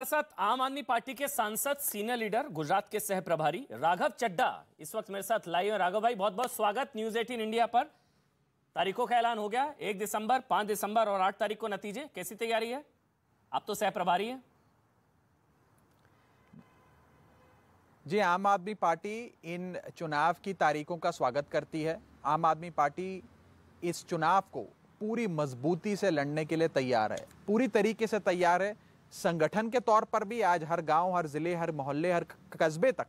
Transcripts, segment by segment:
साथ आम आदमी पार्टी के सांसद सीनियर लीडर गुजरात के सह प्रभारी राघव चड्ढा इस वक्त मेरे साथ लाइव है। राघव भाई बहुत बहुत स्वागत न्यूज 18 इंडिया पर। तारीखों का ऐलान हो गया, 1 दिसंबर, 5 दिसंबर और 8 तारीख को नतीजे। कैसी तैयारी है? आप तो सह प्रभारी हैं। जी, आम आदमी पार्टी इन चुनाव की तारीखों का स्वागत करती है। आम आदमी पार्टी इस चुनाव को पूरी मजबूती से लड़ने के लिए तैयार है, पूरी तरीके से तैयार है। संगठन के तौर पर भी आज हर गांव, हर जिले, हर मोहल्ले, हर कस्बे तक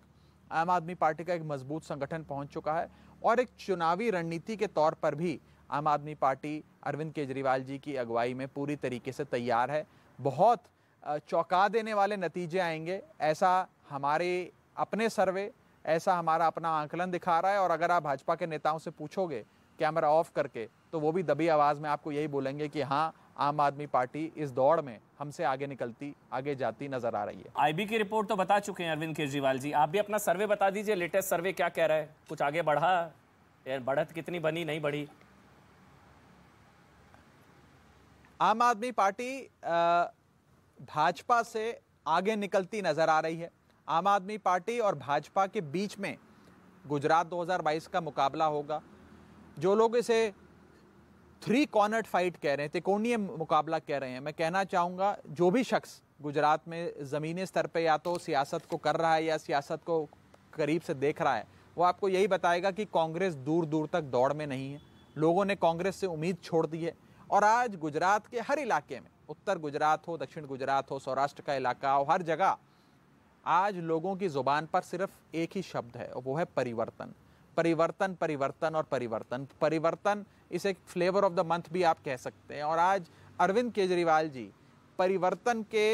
आम आदमी पार्टी का एक मजबूत संगठन पहुंच चुका है। और एक चुनावी रणनीति के तौर पर भी आम आदमी पार्टी अरविंद केजरीवाल जी की अगुवाई में पूरी तरीके से तैयार है। बहुत चौंका देने वाले नतीजे आएंगे, ऐसा हमारे अपने सर्वे, ऐसा हमारा अपना आंकलन दिखा रहा है। और अगर आप भाजपा के नेताओं से पूछोगे कैमरा ऑफ करके, तो वो भी दबी आवाज में आपको यही बोलेंगे कि हाँ, आम आदमी पार्टी इस दौड़ में हमसे आगे निकलती, आगे जाती नजर आ रही है। आईबी की रिपोर्ट तो बता चुके हैं अरविंद केजरीवाल जी, आप भी अपना सर्वे बता दीजिए। लेटेस्ट सर्वे क्या कह रहा है? कुछ आगे बढ़ा या बढ़त कितनी बनी, नहीं बढ़ी? आम आदमी पार्टी भाजपा से आगे निकलती नजर आ रही है। आम आदमी पार्टी और भाजपा के बीच में गुजरात 2022 का मुकाबला होगा। जो लोग इसे 3 कॉर्नर्ड फाइट कह रहे हैं, त्रिकोणीय मुकाबला कह रहे हैं, मैं कहना चाहूँगा जो भी शख्स गुजरात में ज़मीनी स्तर पे या तो सियासत को कर रहा है या सियासत को करीब से देख रहा है, वो आपको यही बताएगा कि कांग्रेस दूर दूर तक दौड़ में नहीं है। लोगों ने कांग्रेस से उम्मीद छोड़ दी है। और आज गुजरात के हर इलाके में, उत्तर गुजरात हो, दक्षिण गुजरात हो, सौराष्ट्र का इलाका हो, हर जगह आज लोगों की जुबान पर सिर्फ एक ही शब्द है और वो है परिवर्तन। परिवर्तन, परिवर्तन और परिवर्तन। परिवर्तन इसे फ्लेवर ऑफ द मंथ भी आप कह सकते हैं। और आज अरविंद केजरीवाल जी परिवर्तन के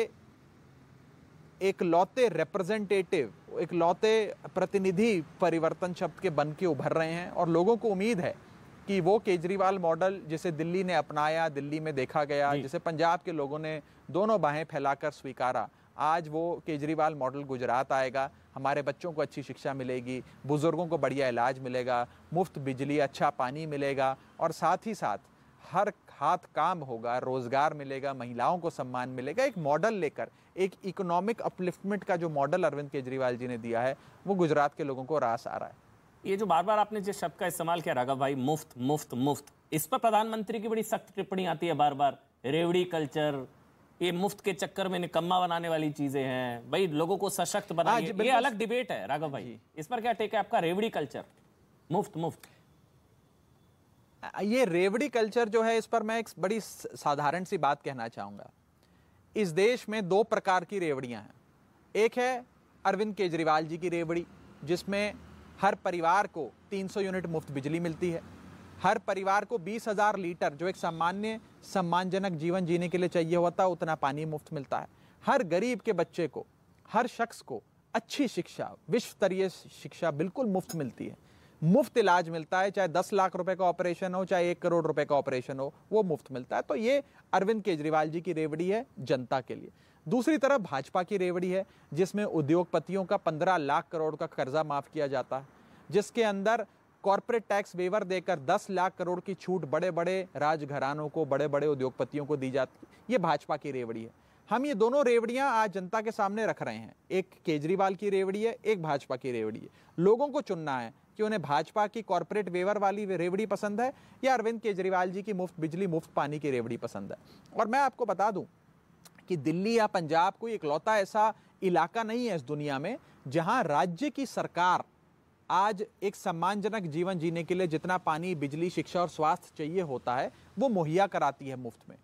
एक लौते रिप्रेजेंटेटिव, एक लौते प्रतिनिधि परिवर्तन शब्द के बन के उभर रहे हैं। और लोगों को उम्मीद है कि वो केजरीवाल मॉडल जिसे दिल्ली ने अपनाया, दिल्ली में देखा गया, जिसे पंजाब के लोगों ने दोनों बाहें फैलाकर स्वीकारा, आज वो केजरीवाल मॉडल गुजरात आएगा। हमारे बच्चों को अच्छी शिक्षा मिलेगी, बुजुर्गों को बढ़िया इलाज मिलेगा, मुफ्त बिजली, अच्छा पानी मिलेगा और साथ ही साथ हर हाथ काम होगा, रोजगार मिलेगा, महिलाओं को सम्मान मिलेगा। एक मॉडल लेकर, एक इकोनॉमिक अपलिफ्टमेंट का जो मॉडल अरविंद केजरीवाल जी ने दिया है, वो गुजरात के लोगों को रास आ रहा है। ये जो बार बार आपने जिस शब्द का इस्तेमाल किया राघव भाई, मुफ्त मुफ्त मुफ्त, इस पर प्रधानमंत्री की बड़ी सख्त टिप्पणी आती है बार बार। रेवड़ी कल्चर, ये मुफ्त के चक्कर में निकम्मा बनाने वाली चीजें हैं भाई, लोगों को सशक्त बनाइए। ये अलग डिबेट है राघव भाई, इस पर क्या टेक है आपका? रेवड़ी कल्चर, मुफ्त मुफ्त, ये रेवड़ी कल्चर जो है, इस पर मैं एक बड़ी साधारण सी बात कहना चाहूंगा। इस देश में 2 प्रकार की रेवड़ियां हैं। एक है अरविंद केजरीवाल जी की रेवड़ी, जिसमें हर परिवार को 300 यूनिट मुफ्त बिजली मिलती है। हर परिवार को 20,000 लीटर, जो एक सामान्य सम्मानजनक जीवन जीने के लिए चाहिए होता है, उतना पानी मुफ्त मिलता है। हर गरीब के बच्चे को, हर शख्स को अच्छी शिक्षा, विश्व स्तरीय शिक्षा बिल्कुल मुफ्त मिलती है। मुफ्त इलाज मिलता है, चाहे 10 लाख रुपए का ऑपरेशन हो, चाहे 1 करोड़ रुपए का ऑपरेशन हो, वो मुफ्त मिलता है। तो ये अरविंद केजरीवाल जी की रेवड़ी है जनता के लिए। दूसरी तरफ भाजपा की रेवड़ी है, जिसमें उद्योगपतियों का 15 लाख करोड़ का कर्जा माफ किया जाता है, जिसके अंदर कॉर्पोरेट टैक्स वेवर देकर 10 लाख करोड़ की छूट बड़े बड़े राजघरानों को, बड़े बड़े उद्योगपतियों को दी जाती है। ये भाजपा की रेवड़ी है। हम ये दोनों रेवड़ियां आज जनता के सामने रख रहे हैं। एक केजरीवाल की रेवड़ी है, एक भाजपा की रेवड़ी है। लोगों को चुनना है कि उन्हें भाजपा की कॉर्पोरेट वेवर वाली रेवड़ी पसंद है या अरविंद केजरीवाल जी की मुफ्त बिजली, मुफ्त पानी की रेवड़ी पसंद है। और मैं आपको बता दूं कि दिल्ली या पंजाब कोई इकलौता ऐसा इलाका नहीं है इस दुनिया में जहां राज्य की सरकार आज एक सम्मानजनक जीवन जीने के लिए जितना पानी, बिजली, शिक्षा और स्वास्थ्य चाहिए होता है, वो मुहैया कराती है मुफ्त में।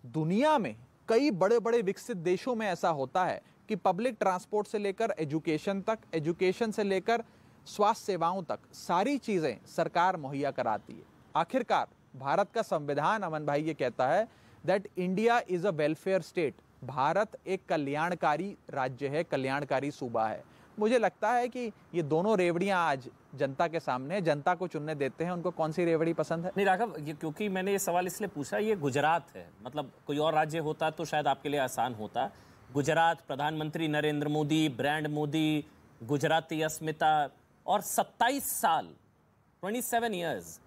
दुनिया में कई बड़े बड़े विकसित देशों में ऐसा होता है कि पब्लिक ट्रांसपोर्ट से लेकर एजुकेशन तक, एजुकेशन से लेकर स्वास्थ्य सेवाओं तक सारी चीजें सरकार मुहैया कराती है। आखिरकार भारत का संविधान, अमन भाई, ये कहता है that India is a welfare state. Bharat एक कल्याणकारी राज्य है, कल्याणकारी सूबा है। मुझे लगता है कि ये दोनों रेवड़ियां आज जनता के सामने, जनता को चुनने देते हैं उनको कौन सी रेवड़ी पसंद है। नहीं राघव, ये क्योंकि मैंने ये सवाल इसलिए पूछा, ये गुजरात है, मतलब कोई और राज्य होता तो शायद आपके लिए आसान होता। गुजरात, प्रधानमंत्री नरेंद्र मोदी, ब्रांड मोदी, गुजराती अस्मिता, और 27 साल, 27 ईयर्स,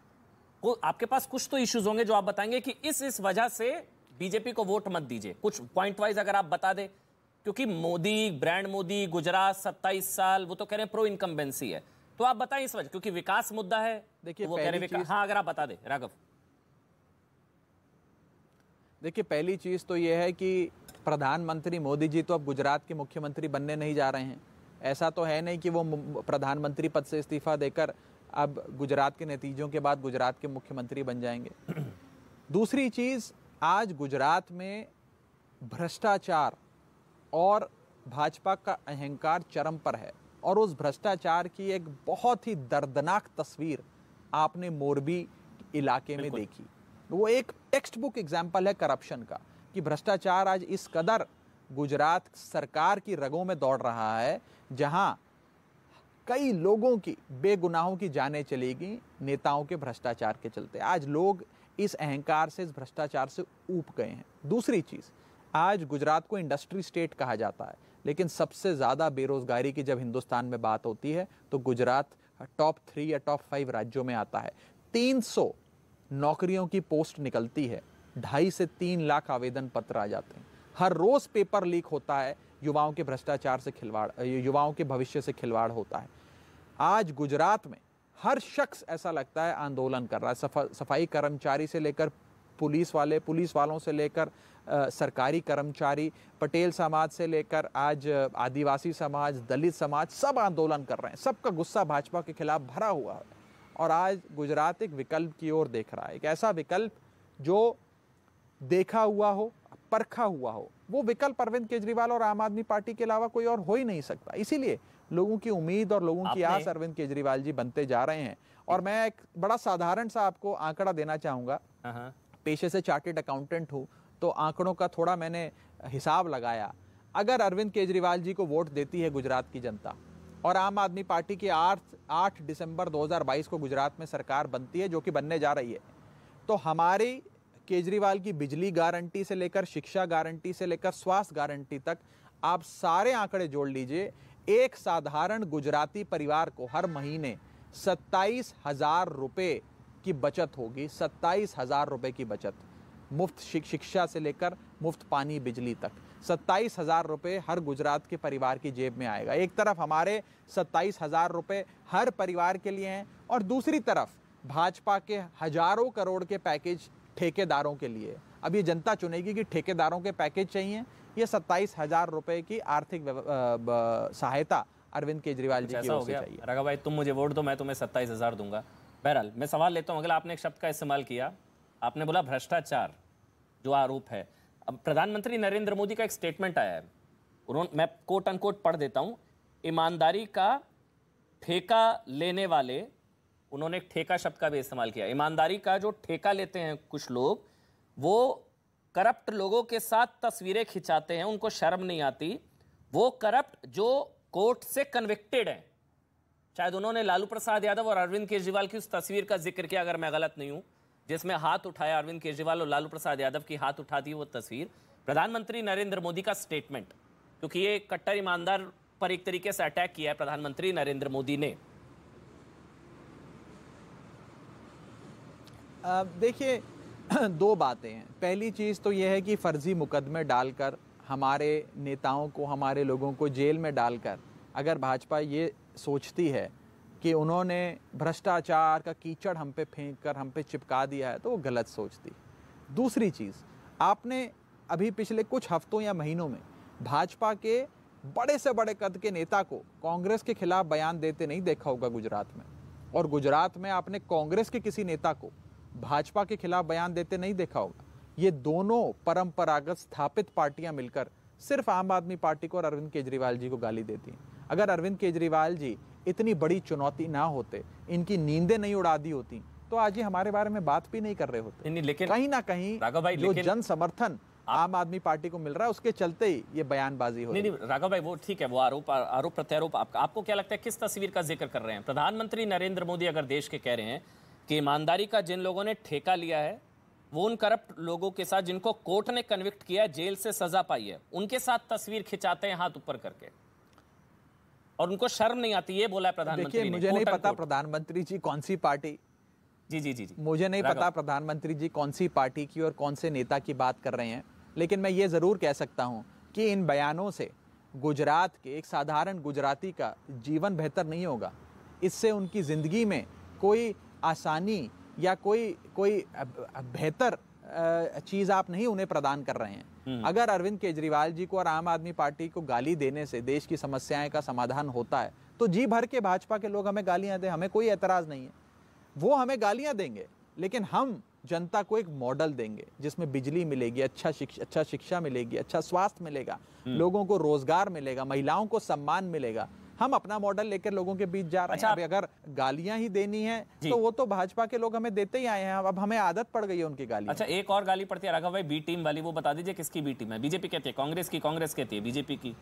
आपके पास कुछ तो इश्यूज होंगे जो आप बताएंगे कि इस वजह से बीजेपी को वोट मत दीजिए। कुछ पॉइंट वाइज अगर आप बता दें क्योंकि मोदी, ब्रांड मोदी, गुजरात 27 साल, वो तो कह रहे हैं प्रो इनकम्बेंसी है। तो आप बताएं इस वजह, क्योंकि विकास मुद्दा है। देखिए, वो कह रहे हैं हाँ, अगर आप बता दें राघव। देखिए, पहली चीज तो यह है कि प्रधानमंत्री मोदी जी तो अब गुजरात के मुख्यमंत्री बनने नहीं जा रहे हैं। ऐसा तो है नहीं कि वो प्रधानमंत्री पद से इस्तीफा देकर अब गुजरात के नतीजों के बाद गुजरात के मुख्यमंत्री बन जाएंगे। दूसरी चीज, आज गुजरात में भ्रष्टाचार और भाजपा का अहंकार चरम पर है, और उस भ्रष्टाचार की एक बहुत ही दर्दनाक तस्वीर आपने मोरबी इलाके में देखी। वो एक टेक्स्ट बुक एग्जाम्पल है करप्शन का, कि भ्रष्टाचार आज इस कदर गुजरात सरकार की रगों में दौड़ रहा है, जहां कई लोगों की, बेगुनाहों की जानें चली गई नेताओं के भ्रष्टाचार के चलते। आज लोग इस अहंकार से, इस भ्रष्टाचार से ऊब गए हैं। दूसरी चीज, आज गुजरात को इंडस्ट्री स्टेट कहा जाता है, लेकिन सबसे ज्यादा बेरोजगारी की जब हिंदुस्तान में बात होती है तो गुजरात टॉप 3 या टॉप 5 राज्यों में आता है। 300 नौकरियों की पोस्ट निकलती है, 2.5 से 3 लाख आवेदन पत्र आ जाते हैं। हर रोज पेपर लीक होता है, युवाओं के भ्रष्टाचार से खिलवाड़, युवाओं के भविष्य से खिलवाड़ होता है। आज गुजरात में हर शख्स ऐसा लगता है आंदोलन कर रहा है। सफाई कर्मचारी से लेकर पुलिस वाले, पुलिस वालों से लेकर सरकारी कर्मचारी, पटेल समाज से लेकर आज आदिवासी समाज, दलित समाज, सब आंदोलन कर रहे हैं। सबका गुस्सा भाजपा के खिलाफ भरा हुआ है। और आज गुजरात एक विकल्प की ओर देख रहा है, एक ऐसा विकल्प जो देखा हुआ हो, परखा हुआ हो। वो विकल्प अरविंद केजरीवाल और आम आदमी पार्टी के अलावा कोई और हो ही नहीं सकता। इसीलिए लोगों की उम्मीद और लोगों की आस अरविंद केजरीवाल जी बनते जा रहे हैं। और मैं एक बड़ा साधारण सा आपको आंकड़ा देना चाहूंगा। पेशे से चार्टेड अकाउंटेंट हूं, तो आंकड़ों का थोड़ा मैंने हिसाब लगाया। अगर अरविंद केजरीवाल जी को वोट देती है गुजरात की जनता, और आम आदमी पार्टी की 8 दिसंबर 2022 को गुजरात में सरकार बनती है, जो कि बनने जा रही है, तो हमारी केजरीवाल की बिजली गारंटी से लेकर, शिक्षा गारंटी से लेकर, स्वास्थ्य गारंटी तक, आप सारे आंकड़े जोड़ लीजिए, एक साधारण गुजराती परिवार को हर महीने 27,000 रुपए की बचत होगी। 27,000 रुपए की बचत, मुफ्त शिक्षा से लेकर मुफ्त पानी बिजली तक। 27,000 रुपए हर गुजरात के परिवार की जेब में आएगा। एक तरफ हमारे 27,000 रुपए हर परिवार के लिए हैं, और दूसरी तरफ भाजपा के हजारों करोड़ के पैकेज ठेकेदारों के लिए। अब ये जनता चुनेगी कि ठेकेदारों के पैकेज चाहिए या 27,000 रुपए की आर्थिक सहायता अरविंद केजरीवाल जी की ओर से चाहिए। राघव भाई, तुम मुझे वोट दो, मैं तुम्हें 27,000 दूंगा। बहरहाल मैं सवाल लेता हूं। अगला, आपने एक शब्द का इस्तेमाल किया, आपने बोला भ्रष्टाचार जो आरोप है। अब प्रधानमंत्री नरेंद्र मोदी का एक स्टेटमेंट आया है, उन्होंने, मैं कोट अनकोट पढ़ देता हूं, ईमानदारी का ठेका लेने वाले, उन्होंने एक ठेका शब्द का भी इस्तेमाल किया। ईमानदारी का जो ठेका लेते हैं कुछ लोग, वो करप्ट लोगों के साथ तस्वीरें खिंचाते हैं, उनको शर्म नहीं आती। वो करप्ट जो कोर्ट से कन्विक्टेड हैं, शायद उन्होंने लालू प्रसाद यादव और अरविंद केजरीवाल की उस तस्वीर का जिक्र किया, अगर मैं गलत नहीं हूं, जिसमें हाथ उठाया अरविंद केजरीवाल और लालू प्रसाद यादव की हाथ उठाती वो तस्वीर। प्रधानमंत्री नरेंद्र मोदी का स्टेटमेंट, क्योंकि ये कट्टर ईमानदार पर एक तरीके से अटैक किया है प्रधानमंत्री नरेंद्र मोदी ने। देखिए, दो बातें हैं। पहली चीज तो यह है कि फर्जी मुकदमे डालकर हमारे नेताओं को, हमारे लोगों को जेल में डालकर अगर भाजपा ये सोचती है कि उन्होंने भ्रष्टाचार का कीचड़ हम पे फेंक कर हम पे चिपका दिया है, तो वो गलत सोचती। दूसरी चीज़, आपने अभी पिछले कुछ हफ्तों या महीनों में भाजपा के बड़े से बड़े कद के नेता को कांग्रेस के खिलाफ बयान देते नहीं देखा होगा गुजरात में, और गुजरात में आपने कांग्रेस के किसी नेता को भाजपा के खिलाफ बयान देते नहीं देखा होगा। ये दोनों परंपरागत स्थापित पार्टियां मिलकर सिर्फ आम आदमी पार्टी को और अरविंद केजरीवाल जी को गाली देती हैं। अगर अरविंद केजरीवाल जी इतनी बड़ी चुनौती ना होते, इनकी नींदें नहीं उड़ा दी होती, तो आज ये हमारे बारे में बात भी नहीं कर रहे होते। नहीं, लेकिन कहीं ना कहीं जो जन समर्थन आम आदमी पार्टी को मिल रहा है, उसके चलते ही ये बयानबाजी हो रही है। नहीं, राघव भाई, वो ठीक है, वो आरोप प्रत्यारोप आपको क्या लगता है किस तस्वीर का जिक्र कर रहे हैं? प्रधानमंत्री नरेंद्र मोदी अगर देश के कह रहे हैं कि ईमानदारी का जिन लोगों ने ठेका लिया है, वो उन करप्ट लोगों के साथ जिनको कोर्ट ने कन्विक्ट किया, जेल से सजा पाई है, उनके साथ तस्वीर खिंचाते हैं हाथ ऊपर करके, और उनको शर्म नहीं आती, ये बोला है प्रधानमंत्री ने। मुझे नहीं पता प्रधानमंत्री जी कौन सी पार्टी, जी, मुझे नहीं पता प्रधानमंत्री जी कौन सी पार्टी की और कौन से नेता की बात कर रहे हैं, लेकिन मैं ये जरूर कह सकता हूं कि इन बयानों से गुजरात के एक साधारण गुजराती का जीवन बेहतर नहीं होगा, इससे उनकी ज़िंदगी में कोई आसानी या कोई बेहतर चीज़ आप नहीं उन्हें प्रदान कर रहे हैं। अगर अरविंद केजरीवाल जी को और आम आदमी पार्टी को गाली देने से देश की समस्याएं का समाधान होता है तो जी भर के भाजपा के लोग हमें गालियां दें, हमें कोई एतराज़ नहीं है, वो हमें गालियां देंगे, लेकिन हम जनता को एक मॉडल देंगे जिसमें बिजली मिलेगी, अच्छा शिक्षा मिलेगी, अच्छा स्वास्थ्य मिलेगा, लोगों को रोजगार मिलेगा, महिलाओं को सम्मान मिलेगा। हम अपना मॉडल लेकर लोगों के बीच जा रहे हैं। अभी अगर गालियां ही देनी है तो वो तो भाजपा के लोग हमें देते ही आए हैं, अब हमें आदत पड़ गई है उनकी गाली। अच्छा, एक और गाली पड़ती है राघव भाई, बी टीम वाली, वो बता दीजिए किसकी बी टीम है? बीजेपी कहती है कांग्रेस की, कांग्रेस कहती है बीजेपी की।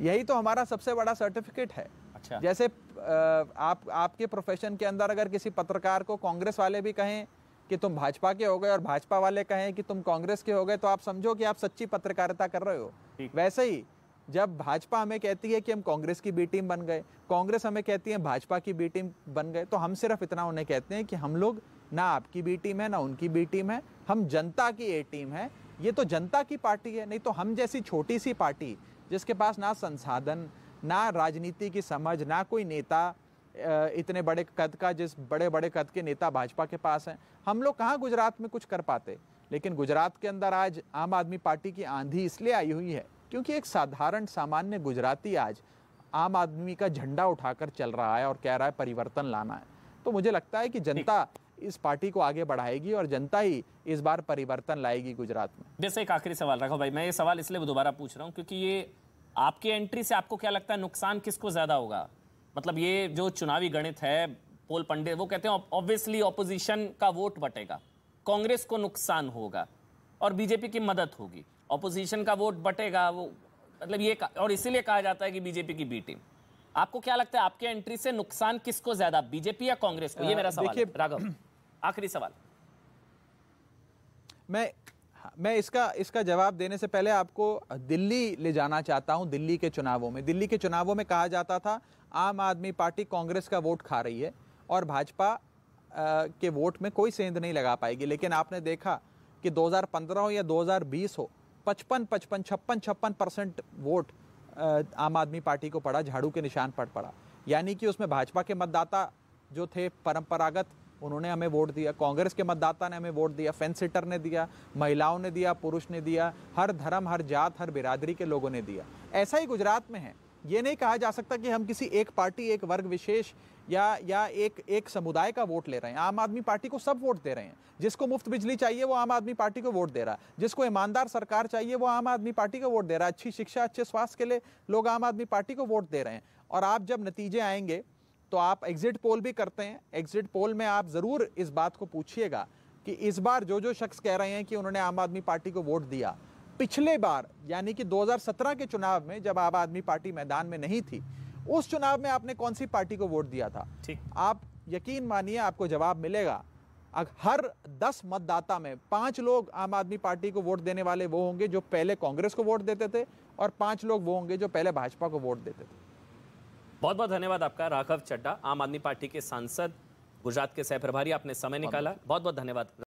यही तो हमारा सबसे बड़ा सर्टिफिकेट है। अच्छा, जैसे आपके प्रोफेशन के अंदर अगर किसी पत्रकार को कांग्रेस वाले भी कहें कि तुम भाजपा के हो गए और भाजपा वाले कहें कि तुम कांग्रेस के हो गए, तो आप समझो कि आप सच्ची पत्रकारिता कर रहे हो। वैसे ही जब भाजपा हमें कहती है कि हम कांग्रेस की बी टीम बन गए, कांग्रेस हमें कहती है भाजपा की बी टीम बन गए, तो हम सिर्फ इतना उन्हें कहते हैं कि हम लोग ना आपकी बी टीम है ना उनकी बी टीम है, हम जनता की ए टीम है। ये तो जनता की पार्टी है, नहीं तो हम जैसी छोटी सी पार्टी जिसके पास ना संसाधन, ना राजनीति की समझ, ना कोई नेता इतने बड़े कद का, जिस बड़े बड़े कद के नेता भाजपा के पास हैं, हम लोग कहाँ गुजरात में कुछ कर पाते। लेकिन गुजरात के अंदर आज आम आदमी पार्टी की आंधी इसलिए आई हुई है क्योंकि एक साधारण सामान्य गुजराती आज आम आदमी का झंडा उठाकर चल रहा है और कह रहा है परिवर्तन लाना है। तो मुझे लगता है कि जनता इस पार्टी को आगे बढ़ाएगी और जनता ही इस बार परिवर्तन लाएगी गुजरात में। जैसे एक आखिरी सवाल राघव भाई, मैं ये सवाल इसलिए दोबारा पूछ रहा हूँ क्योंकि ये आपकी एंट्री से आपको क्या लगता है नुकसान किसको ज्यादा होगा? मतलब ये जो चुनावी गणित है, पोल पंडित वो कहते हैं ऑब्वियसली ऑपोजिशन का वोट बटेगा, कांग्रेस को नुकसान होगा और बीजेपी की मदद होगी। ऑपोजिशन का वोट बटेगा, वो मतलब ये और इसीलिए कहा जाता है कि बीजेपी की बी टीम। आपको क्या लगता है आपके एंट्री से नुकसान किसको ज्यादा, बीजेपी या कांग्रेस को? ये मेरा सवाल है राघव, आखिरी सवाल। मैं इसका जवाब देने से पहले आपको दिल्ली ले जाना चाहता हूं। दिल्ली के चुनावों में कहा जाता था आम आदमी पार्टी कांग्रेस का वोट खा रही है और भाजपा के वोट में कोई सेंध नहीं लगा पाएगी। लेकिन आपने देखा कि 2015 हो या 2020 हो, 56% वोट आम आदमी पार्टी को पड़ा, झाड़ू के निशान पर पड़ा। यानी कि उसमें भाजपा के मतदाता जो थे परंपरागत, उन्होंने हमें वोट दिया, कांग्रेस के मतदाता ने हमें वोट दिया, फेंस सिटर ने दिया, महिलाओं ने दिया, पुरुष ने दिया, हर धर्म, हर जात, हर बिरादरी के लोगों ने दिया। ऐसा ही गुजरात में है। ये नहीं कहा जा सकता कि हम किसी एक पार्टी, एक वर्ग विशेष या एक समुदाय का वोट ले रहे हैं। आम आदमी पार्टी को सब वोट दे रहे हैं। जिसको मुफ्त बिजली चाहिए वो आम आदमी पार्टी को वोट दे रहा है, जिसको ईमानदार सरकार चाहिए वो आम आदमी पार्टी को वोट दे रहा है, अच्छी शिक्षा, अच्छे स्वास्थ्य के लिए लोग आम आदमी पार्टी को वोट दे रहे हैं। और आप जब नतीजे आएंगे तो आप एग्जिट पोल भी करते हैं, एग्जिट पोल में आप जरूर इस बात को पूछिएगा कि इस बार जो शख्स कह रहे हैं कि उन्होंने आम आदमी पार्टी को वोट दिया, पिछले बार यानी कि 2017 के चुनाव में जब आम आदमी पार्टी मैदान में नहीं थी, उस चुनाव में आपने कौन सी पार्टी को वोट दिया था? आप यकीन मानिए आपको जवाब मिलेगा। हर 10 मतदाता में 5 लोग आम आदमी पार्टी को वोट देने वाले वो होंगे जो पहले कांग्रेस को वोट देते थे और 5 लोग वो होंगे जो पहले भाजपा को वोट देते थे। बहुत बहुत धन्यवाद आपका राघव चड्ढा, आम आदमी पार्टी के सांसद, गुजरात के सह प्रभारी, आपने समय निकाला। बहुत बहुत धन्यवाद।